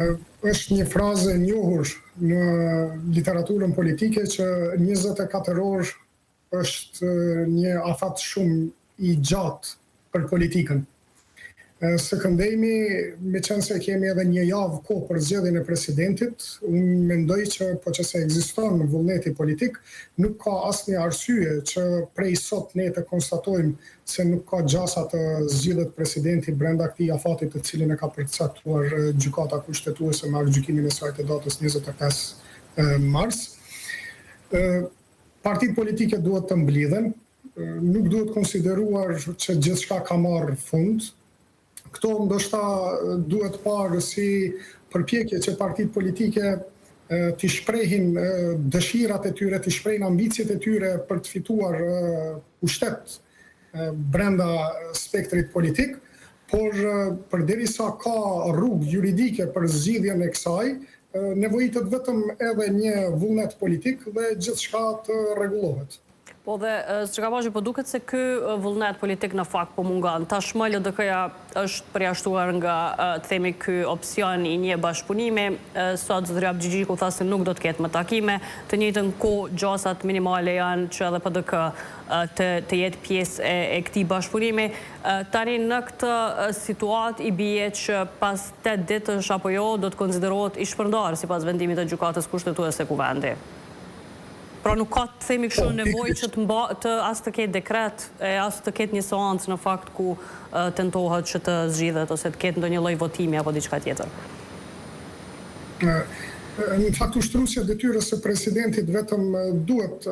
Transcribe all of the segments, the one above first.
Është një frazë e njohur në literaturën politike që 24 orë është një afat shumë i gjatë për politikën. Së këndejmi, me qenë se kemi edhe një javë kohë për zgjedhjen e presidentit, unë mendoj që po që se ekziston vullneti politik, nuk ka asnjë arsye që prej sot ne të konstatojmë se nuk ka gjasa të zgjidhet presidenti brenda këtij afati të cilin e ka përcaktuar gjykata kushtetuese me aktgjykimin e saj të datës 25 mars. Partitë politike duhet të mblidhen, nuk duhet konsideruar që gjithçka ka marrë fund. Këto ndoshta duhet parë si përpjekje që partitë politike t'i shprehin dëshirat e tyre, t'i shprehin ambicjet e tyre për të fituar pushtet brenda spektrit politik, por përderisa ka rrugë juridike për zgjidhjen e kësaj, nevojitet vetëm edhe një vullnet politik dhe gjithçka të rregullohet. Po dhe që ka pashë, po duket se ky vullnet politik në fakt po mungon. Tashmë LDK-ja është përjashtuar nga themi ky opsion i një bashkëpunimi. Sot Zotria Xhixhiku tha se nuk do të ketë më takime. Të njëjtën kohë gjasat minimale janë që edhe PDK të jetë pjesë e këtij bashkëpunimi. Tani në këtë situatë i bie që pas 8 ditësh apo jo do të konsiderohet i shpërndarë sipas vendimit të gjykatës kushtetuese kuvendi. Pra nuk ka të themi kështu nevojë që të as të ketë dekret, as të ketë një seancë në fakt ku tentohet që të zgjidhet ose të ketë ndonjë lloj votimi apo diçka tjetër. Në fakt ushtruesja e detyrës së presidentit vetëm duhet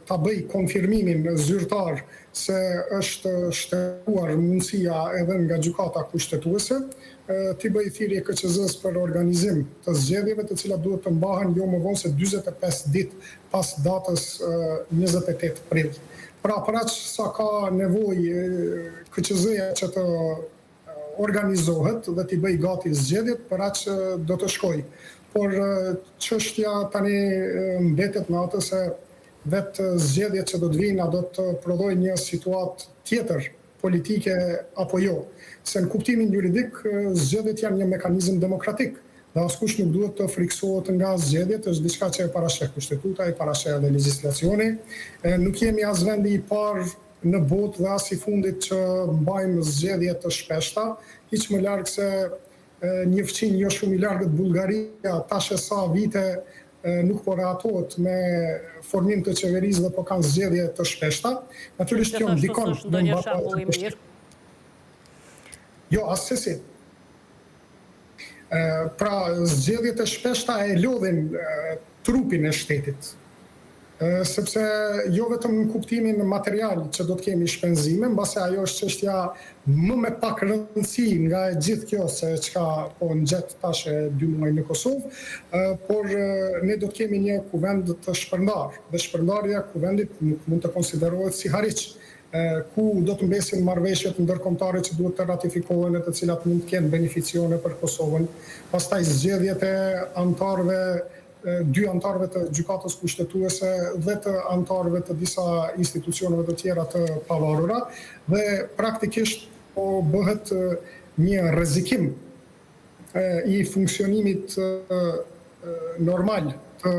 ta bëj konfirmimin zyrtar se është shtruar mundësia edhe nga gjykata kushtetuese t'i bëj thirrje KQZ-s për organizim të zgjedhjeve të cilat duhet të mbahen jo më vonë se 45 ditë pas datës 28 prill. Pra për aq sa ka nevojë KQZ-ja që të organizohet dhe t'i bëj gati zgjedhjet, për aq do të shkojë. Por çështja tani mbetet në atë se vetë zgjedhjet që do të vijnë do të prodhojnë një situatë tjetër politike apo jo. Se në kuptimin juridik, zgjedhjet janë një mekanizëm demokratik dhe askush nuk duhet të friksohet nga zgjedhjet, është diçka që e parasheh kushtetuta, e parasheh edhe legjislacioni. Nuk jemi as vendi i parë në botë dhe as i fundit që mbajmë zgjedhje të shpeshta, hiç më larg se një fqinj jo shumë i largët Bullgaria, tash e sa vite nuk po rahatohet me formim të qeverisë dhe po kanë zgjedhje të shpeshta. Natyrisht kjo ndikon në ndonjë shembull i mirë. Jo, asesi. Pra zgjedhjet e shpeshta e lodhin trupin e shtetit. Sepse jo vetëm në kuptimin material që do të kemi shpenzime, mbase ajo është çështja më me pak rëndësi nga e gjithë kjo se çka po ngjet tash 2 muaj në Kosovë, por ne do të kemi një kuvend të shpërndar. Dhe shpërndarja e kuvendit nuk mund të konsiderohet si harriç, ku do të mbesin marrëveshjet ndërkombëtare që duhet të ratifikohen e të cilat mund të kenë beneficione për Kosovën. Pastaj zgjedhjet e antarëve 2 antarëve të gjykatës kushtetuese dhe të antarëve të disa institucioneve të tjera të pavarura dhe praktikisht po bëhet një rrezikim i funksionimit normal të